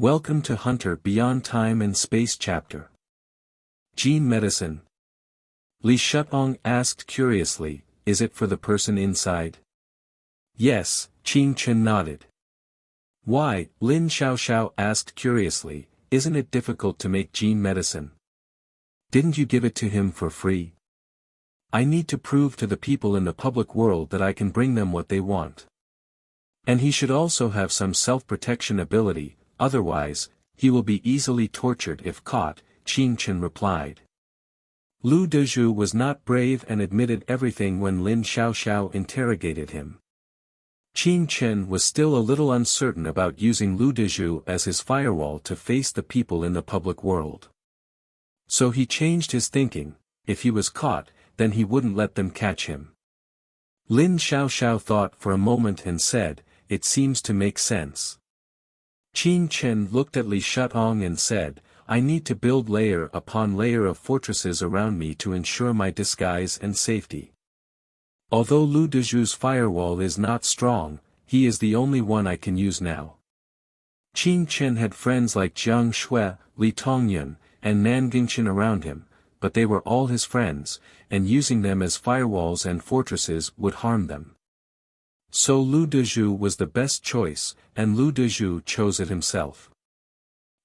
Welcome to Hunter Beyond Time and Space chapter. Gene medicine. Li Shutong asked curiously, is it for the person inside? Yes, Qing Chen nodded. Why, Lin Xiaoxiao asked curiously, isn't it difficult to make gene medicine? Didn't you give it to him for free? I need to prove to the people in the public world that I can bring them what they want. And he should also have some self-protection ability. Otherwise, he will be easily tortured if caught, Qing Chen replied. Lu Dezhu was not brave and admitted everything when Lin Xiaoxiao interrogated him. Qing Chen was still a little uncertain about using Lu Dezhu as his firewall to face the people in the public world. So he changed his thinking. If he was caught, then he wouldn't let them catch him. Lin Xiaoxiao thought for a moment and said, it seems to make sense. Qing Chen looked at Li Shutong and said, I need to build layer upon layer of fortresses around me to ensure my disguise and safety. Although Lu Dezhu's firewall is not strong, he is the only one I can use now. Qing Chen had friends like Jiang Shui, Li Tongyun, and Nan Gingchen around him, but they were all his friends, and using them as firewalls and fortresses would harm them. So Lu Dezhu was the best choice, and Lu Dezhu chose it himself.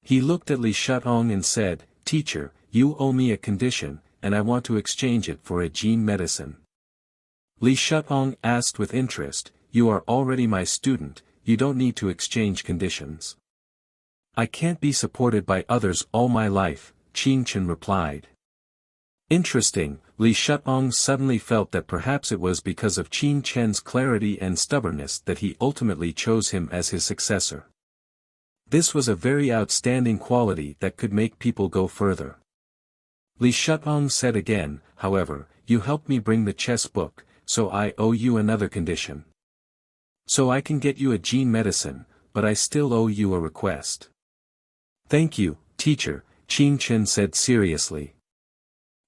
He looked at Li Shutong and said, Teacher, you owe me a condition, and I want to exchange it for a gene medicine. Li Shutong asked with interest, you are already my student, you don't need to exchange conditions. I can't be supported by others all my life, Qing Chen replied. Interesting, Li Shutong suddenly felt that perhaps it was because of Qing Chen's clarity and stubbornness that he ultimately chose him as his successor. This was a very outstanding quality that could make people go further. Li Shutong said again, however, you helped me bring the chess book, so I owe you another condition. So I can get you a gene medicine, but I still owe you a request. Thank you, teacher, Qing Chen said seriously.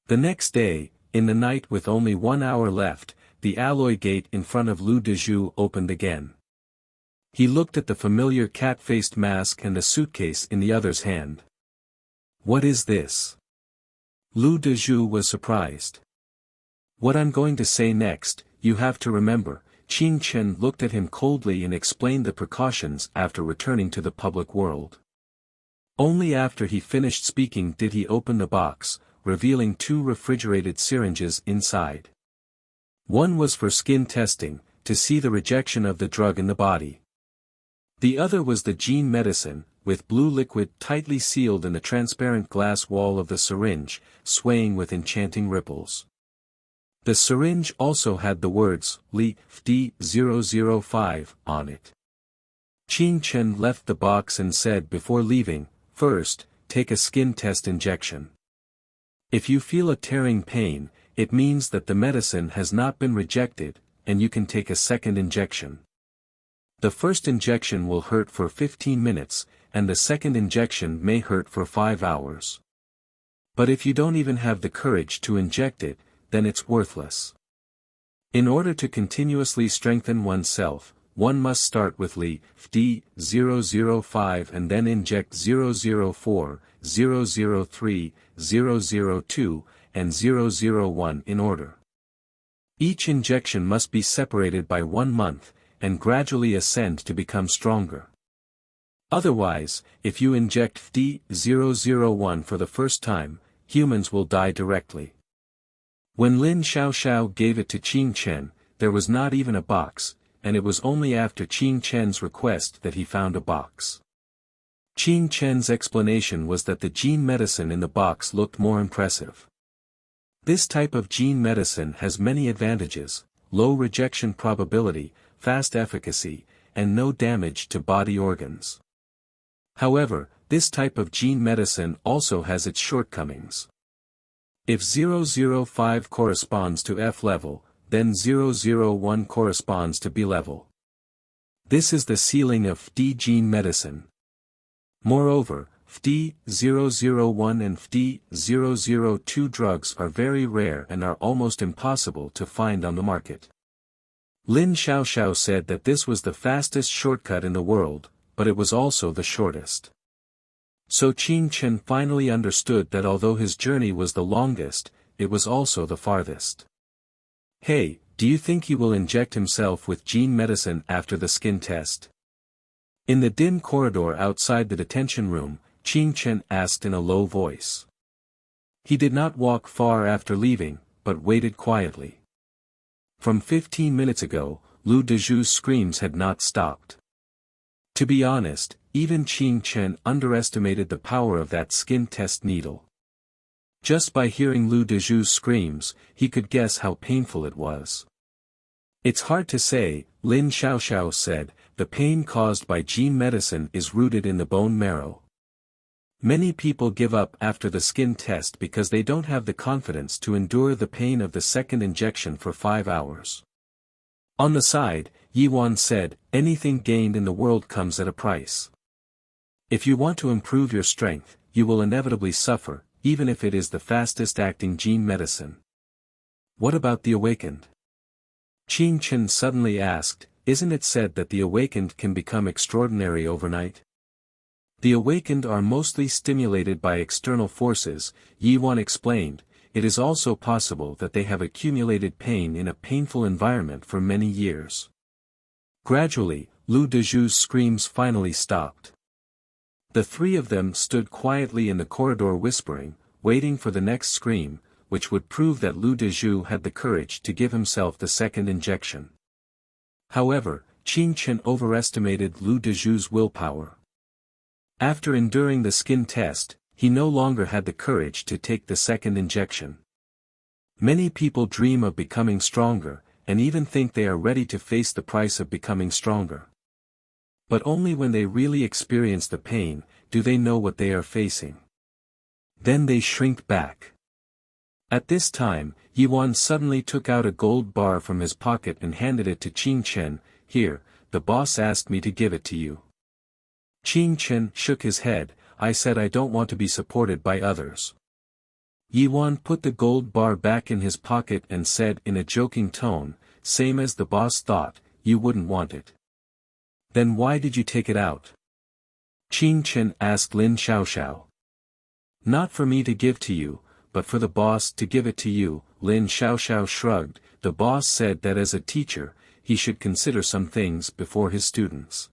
The next day, in the night with only 1 hour left, the alloy gate in front of Lu Dezhu opened again. He looked at the familiar cat-faced mask and the suitcase in the other's hand. What is this? Lu Dezhu was surprised. What I'm going to say next, you have to remember, Qing Chen looked at him coldly and explained the precautions after returning to the public world. Only after he finished speaking did he open the box, revealing 2 refrigerated syringes inside. One was for skin testing, to see the rejection of the drug in the body. The other was the gene medicine, with blue liquid tightly sealed in the transparent glass wall of the syringe, swaying with enchanting ripples. The syringe also had the words, Li Fd 005, on it. Qing Chen left the box and said before leaving, first, take a skin test injection. If you feel a tearing pain, it means that the medicine has not been rejected, and you can take a second injection. The first injection will hurt for 15 minutes, and the second injection may hurt for 5 hours. But if you don't even have the courage to inject it, then it's worthless. In order to continuously strengthen oneself, one must start with Li Fd 005 and then inject 004, 003, 002, and 001 in order. Each injection must be separated by 1 month, and gradually ascend to become stronger. Otherwise, if you inject Fd 001 for the first time, humans will die directly. When Lin Xiaoxiao gave it to Qing Chen, there was not even a box, and it was only after Qing Chen's request that he found a box. Qing Chen's explanation was that the gene medicine in the box looked more impressive. This type of gene medicine has many advantages: low rejection probability, fast efficacy, and no damage to body organs. However, this type of gene medicine also has its shortcomings. If 005 corresponds to F level, then 001 corresponds to B level. This is the ceiling of Fd gene medicine. Moreover, Fd 001 and Fd 002 drugs are very rare and are almost impossible to find on the market. Lin Xiaoxiao said that this was the fastest shortcut in the world, but it was also the shortest. So Qin Chen finally understood that although his journey was the longest, it was also the farthest. Hey, do you think he will inject himself with gene medicine after the skin test? In the dim corridor outside the detention room, Qin Chen asked in a low voice. He did not walk far after leaving, but waited quietly. From 15 minutes ago, Lu Dezhu's screams had not stopped. To be honest, even Qin Chen underestimated the power of that skin test needle. Just by hearing Lu Dezhu's screams, he could guess how painful it was. It's hard to say, Lin Xiaoxiao said, the pain caused by gene medicine is rooted in the bone marrow. Many people give up after the skin test because they don't have the confidence to endure the pain of the second injection for 5 hours. On the side, Yi Wan said, anything gained in the world comes at a price. If you want to improve your strength, you will inevitably suffer, even if it is the fastest-acting gene medicine. What about the awakened? Qin Chen suddenly asked, isn't it said that the awakened can become extraordinary overnight? The awakened are mostly stimulated by external forces, Yi Wan explained. It is also possible that they have accumulated pain in a painful environment for many years. Gradually, Lu Dezhu's screams finally stopped. The three of them stood quietly in the corridor whispering, waiting for the next scream, which would prove that Lu Dezhu had the courage to give himself the second injection. However, Qin Chen overestimated Lu Dezhu's willpower. After enduring the skin test, he no longer had the courage to take the second injection. Many people dream of becoming stronger, and even think they are ready to face the price of becoming stronger. But only when they really experience the pain, do they know what they are facing. Then they shrink back. At this time, Yi Wan suddenly took out a gold bar from his pocket and handed it to Qin Chen. Here, the boss asked me to give it to you. Qin Chen shook his head. I said I don't want to be supported by others. Yi Wan put the gold bar back in his pocket and said in a joking tone, same as the boss thought, you wouldn't want it. Then why did you take it out? Qin Chen asked Lin Xiaoxiao. Not for me to give to you, but for the boss to give it to you, Lin Xiaoxiao shrugged. The boss said that as a teacher, he should consider some things before his students.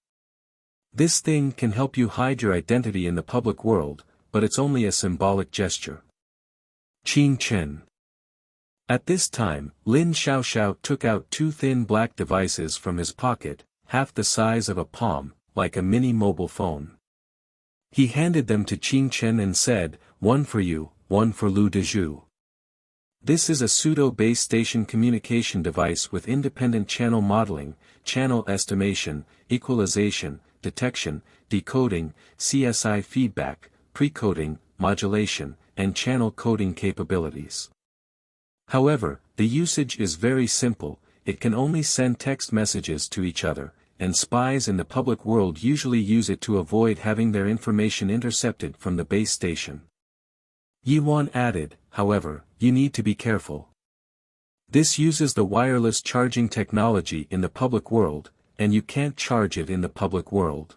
This thing can help you hide your identity in the public world, but it's only a symbolic gesture. Qin Chen. At this time, Lin Xiaoxiao took out two thin black devices from his pocket, half the size of a palm, like a mini mobile phone. He handed them to Qin Chen and said, one for you, one for Lu Dezhu. This is a pseudo-base station communication device with independent channel modeling, channel estimation, equalization, detection, decoding, CSI feedback, precoding, modulation, and channel coding capabilities. However, the usage is very simple. It can only send text messages to each other, and spies in the public world usually use it to avoid having their information intercepted from the base station. Yi Wan added, however, you need to be careful. This uses the wireless charging technology in the public world, and you can't charge it in the public world.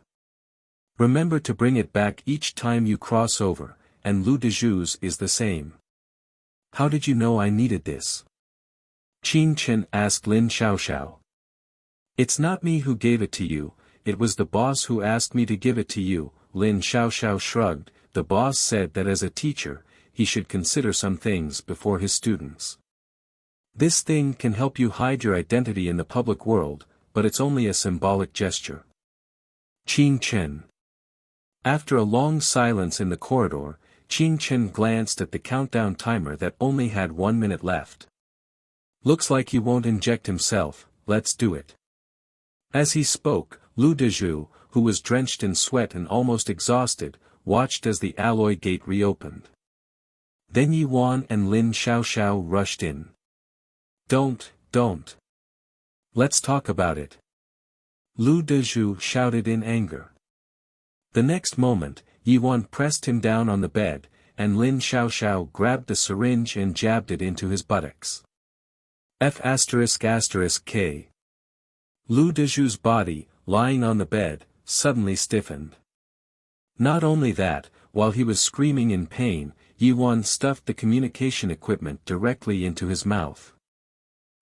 Remember to bring it back each time you cross over, and Lu Dezhu's is the same. How did you know I needed this? Qin Chen asked Lin Xiaoxiao. It's not me who gave it to you, it was the boss who asked me to give it to you, Lin Xiaoxiao shrugged. The boss said that as a teacher, he should consider some things before his students. This thing can help you hide your identity in the public world, but it's only a symbolic gesture. Qin Chen. After a long silence in the corridor, Qin Chen glanced at the countdown timer that only had 1 minute left. Looks like he won't inject himself, let's do it. As he spoke, Lu Dezhu, who was drenched in sweat and almost exhausted, watched as the alloy gate reopened. Then Yi Wan and Lin Xiaoxiao rushed in. Don't. Let's talk about it. Lu Dezhu shouted in anger. The next moment, Yi Wan pressed him down on the bed, and Lin Xiaoxiao grabbed the syringe and jabbed it into his buttocks. F***K. Lu Dezhu's body, lying on the bed, suddenly stiffened. Not only that, while he was screaming in pain, Yi-Wan stuffed the communication equipment directly into his mouth.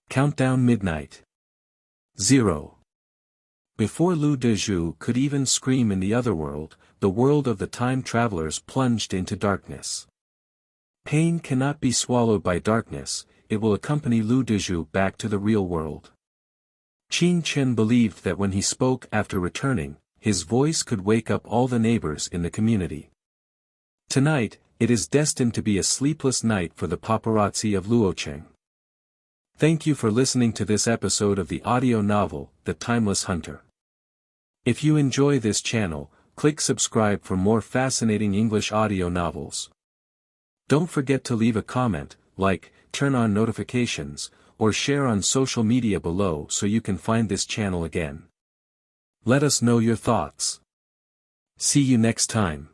Countdown midnight. 0. Before Lu Dezhu could even scream in the otherworld, the world of the time travelers plunged into darkness. Pain cannot be swallowed by darkness, it will accompany Lu Dezhu back to the real world. Qin Chen believed that when he spoke after returning, his voice could wake up all the neighbors in the community. Tonight, it is destined to be a sleepless night for the paparazzi of Luocheng. Thank you for listening to this episode of the audio novel, The Timeless Hunter. If you enjoy this channel, click subscribe for more fascinating English audio novels. Don't forget to leave a comment, like, turn on notifications, or share on social media below so you can find this channel again. Let us know your thoughts. See you next time.